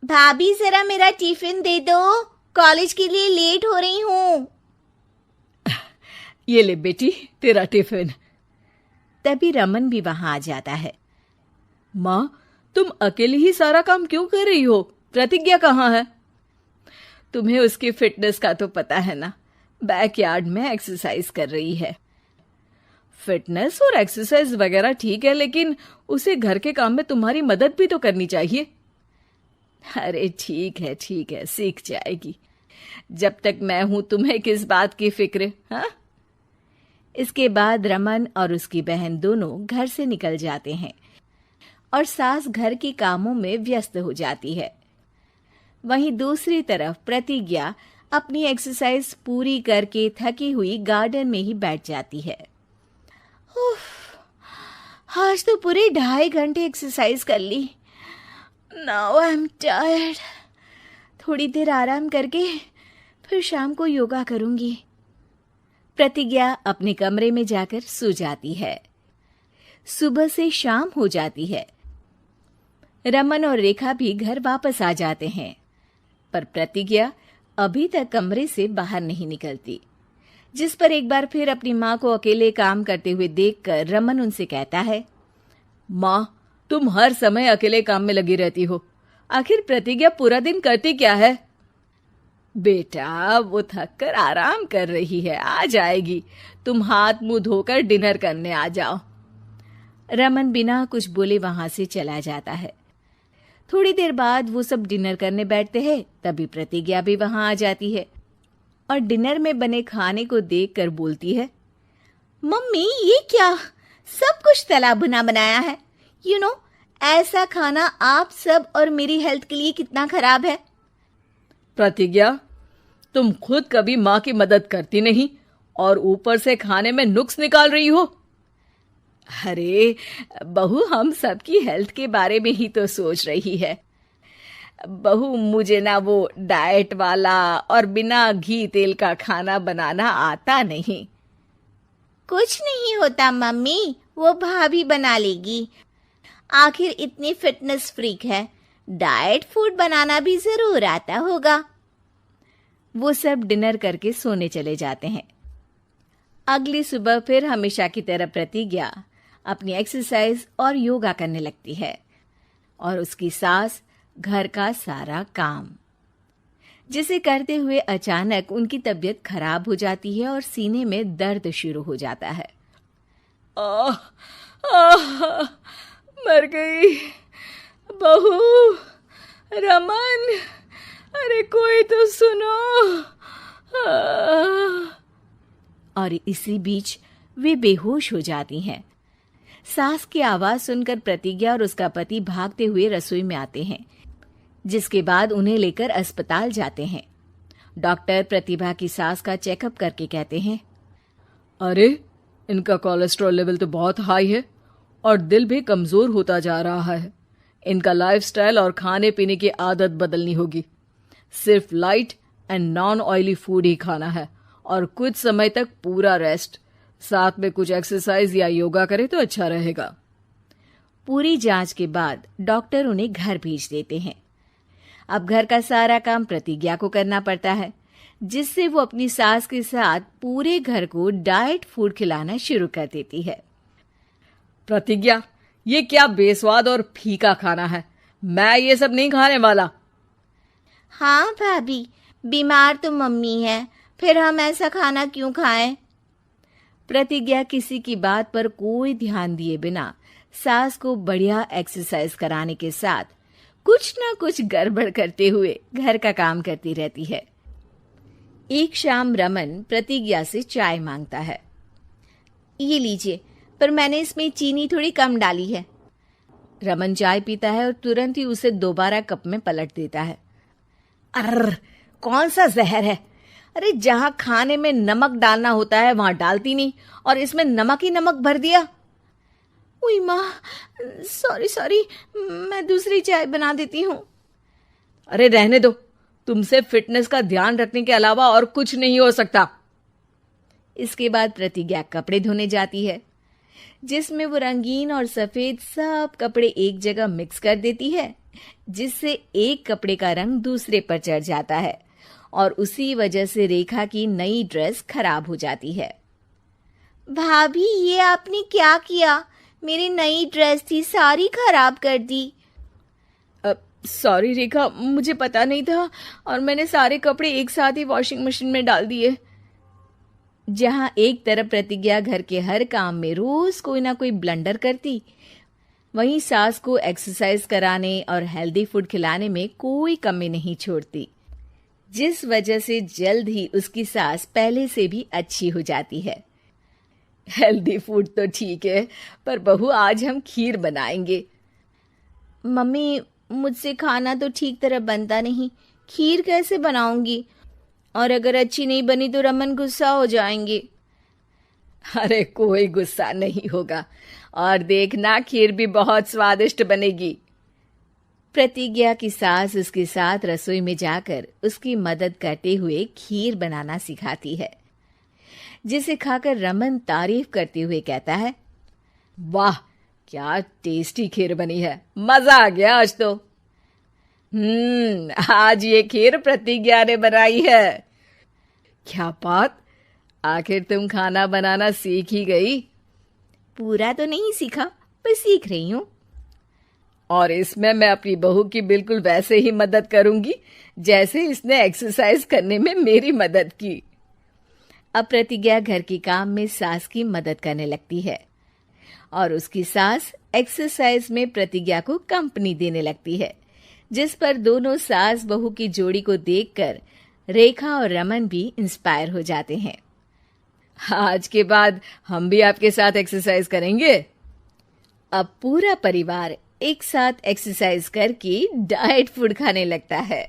भाभी जरा मेरा टिफिन दे दो, कॉलेज के लिए लेट हो रही हूँ। ये ले बेटी तेरा टिफिन। तभी रमन भी वहां आ जाता है। माँ, तुम अकेले ही सारा काम क्यों कर रही हो? प्रतिज्ञा कहाँ है? तुम्हें उसकी फिटनेस का तो पता है ना, बैकयार्ड में एक्सरसाइज कर रही है। फिटनेस और एक्सरसाइज वगैरह ठीक है, लेकिन उसे घर के काम में तुम्हारी मदद भी तो करनी चाहिए। अरे ठीक है, सीख जाएगी। जब तक मैं हूं तुम्हें किस बात की फिक्र? हाँ। इसके बाद रमन और उसकी बहन दोनों घर से निकल जाते हैं और सास घर के कामों में व्यस्त हो जाती है। वहीं दूसरी तरफ प्रतिज्ञा अपनी एक्सरसाइज पूरी करके थकी हुई गार्डन में ही बैठ जाती है। आज तो पूरे 2.5 घंटे एक्सरसाइज कर ली। Now I am tired. थोड़ी देर आराम करके फिर शाम को योगा करूंगी। प्रतिज्ञा अपने कमरे में जाकर सो जाती है। सुबह से शाम हो जाती है। रमन और रेखा भी घर वापस आ जाते हैं, पर प्रतिज्ञा अभी तक कमरे से बाहर नहीं निकलती, जिस पर एक बार फिर अपनी माँ को अकेले काम करते हुए देखकर रमन उनसे कहता है, माँ, तुम हर समय अकेले काम में लगी रहती हो। आखिर प्रतिज्ञा पूरा दिन करती क्या है? बेटा, वो थक कर आराम कर रही है, आ जाएगी। तुम हाथ मुंह धोकर डिनर करने आ जाओ। रमन बिना कुछ बोले वहां से चला जाता है। थोड़ी देर बाद वो सब डिनर करने बैठते हैं। तभी प्रतिज्ञा भी वहां आ जाती है और डिनर में बने खाने को देखकर बोलती है, मम्मी ये क्या, सब कुछ तला भुना बनाया है। यू नो, ऐसा खाना आप सब और मेरी हेल्थ के लिए कितना खराब है। प्रतिज्ञा, तुम खुद कभी माँ की मदद करती नहीं और ऊपर से खाने में नुक्स निकाल रही हो। अरे बहू, हम सबकी हेल्थ के बारे में ही तो सोच रही है। बहू, मुझे ना वो डाइट वाला और बिना घी तेल का खाना बनाना आता नहीं। कुछ नहीं होता मम्मी, वो भाभी बना लेगी। आखिर इतनी फिटनेस फ्रीक है, डाइट फूड बनाना भी जरूर आता होगा। वो सब डिनर करके सोने चले जाते हैं। अगली सुबह फिर हमेशा की तरह प्रतिज्ञा अपनी एक्सरसाइज और योगा करने लगती है और उसकी सास घर का सारा काम, जिसे करते हुए अचानक उनकी तबीयत खराब हो जाती है और सीने में दर्द शुरू हो जाता है। आह, आह, मर गई बहू। रमन, अरे कोई तो सुनो। और इसी बीच वे बेहोश हो जाती हैं। सास की आवाज सुनकर प्रतिज्ञा और उसका पति भागते हुए रसोई में आते हैं, जिसके बाद उन्हें लेकर अस्पताल जाते हैं। डॉक्टर प्रतिभा की सास का चेकअप करके कहते हैं, अरे इनका कोलेस्ट्रॉल लेवल तो बहुत हाई है और दिल भी कमजोर होता जा रहा है। इनका लाइफस्टाइल और खाने पीने की आदत बदलनी होगी। सिर्फ light and non oily food ही खाना है और कुछ समय तक पूरा रेस्ट, साथ में कुछ एक्सरसाइज या योगा करे तो अच्छा रहेगा। पूरी जांच के बाद डॉक्टर उन्हें घर भेज देते हैं। अब घर का सारा काम प्रतिज्ञा को करना पड़ता है, जिससे वो अपनी सास के साथ पूरे घर को डाइट फूड खिलाना शुरू कर देती है। प्रतिज्ञा, ये क्या बेस्वाद और फीका खाना है, मैं ये सब नहीं खाने वाला। हाँ भाभी, बीमार तो मम्मी है, फिर हम ऐसा खाना क्यों खाएं? प्रतिज्ञा किसी की बात पर कोई ध्यान दिए बिना सास को बढ़िया एक्सरसाइज कराने के साथ कुछ ना कुछ गड़बड़ करते हुए घर का काम करती रहती है। एक शाम रमन प्रतिज्ञा से चाय मांगता है। ये लीजिए, पर मैंने इसमें चीनी थोड़ी कम डाली है। रमन चाय पीता है और तुरंत ही उसे दोबारा कप में पलट देता है। अर्र, कौन सा जहर है? अरे जहां खाने में नमक डालना होता है वहां डालती नहीं और इसमें नमक ही नमक भर दिया। उई माँ, सॉरी, मैं दूसरी चाय बना देती हूँ। अरे रहने दो, तुमसे फिटनेस का ध्यान रखने के अलावा और कुछ नहीं हो सकता। इसके बाद प्रतिज्ञा कपड़े धोने जाती है, जिसमें वो रंगीन और सफेद सब कपड़े एक जगह मिक्स कर देती है जिससे एक कपड़े का रंग दूसरे पर चढ़ जाता है और उसी वजह से रेखा की नई ड्रेस खराब हो जाती है। भाभी, ये आपने क्या किया? मेरी नई ड्रेस थी, सारी खराब कर दी। सॉरी रेखा, मुझे पता नहीं था और मैंने सारे कपड़े एक साथ ही वॉशिंग मशीन में डाल दिए। जहां एक तरफ प्रतिज्ञा घर के हर काम में रोज कोई ना कोई ब्लंडर करती, वहीं सास को एक्सरसाइज कराने और हेल्दी फूड खिलाने में कोई कमी नहीं छोड़ती, जिस वजह से जल्द ही उसकी सास पहले से भी अच्छी हो जाती है। हेल्दी फूड तो ठीक है, पर बहू आज हम खीर बनाएंगे। मम्मी, मुझसे खाना तो ठीक तरह बनता नहीं, खीर कैसे बनाऊंगी? और अगर अच्छी नहीं बनी तो रमन गुस्सा हो जाएंगे। अरे कोई गुस्सा नहीं होगा, और देखना खीर भी बहुत स्वादिष्ट बनेगी। प्रतिज्ञा की सास उसके साथ रसोई में जाकर उसकी मदद करते हुए खीर बनाना सिखाती है, जिसे खाकर रमन तारीफ करते हुए कहता है, वाह क्या टेस्टी खीर बनी है, मजा आ गया आज तो। आज ये खीर प्रतिज्ञा ने बनाई है। क्या बात, आखिर तुम खाना बनाना सीख ही गई? पूरा तो नहीं सीखा, पर सीख रही हूँ। और इसमें मैं अपनी बहू की बिल्कुल वैसे ही मदद करूंगी जैसे इसने एक्सरसाइज करने में मेरी मदद की। अब प्रतिज्ञा घर के काम में सास की मदद करने लगती है और उसकी सास एक्सरसाइज में प्रतिज्ञा को कंपनी देने लगती है, जिस पर दोनों सास बहू की जोड़ी को देखकर रेखा और रमन भी इंस्पायर हो जाते हैं। आज के बाद हम भी आपके साथ एक्सरसाइज करेंगे। अब पूरा परिवार एक साथ एक्सरसाइज करके डाइट फूड खाने लगता है।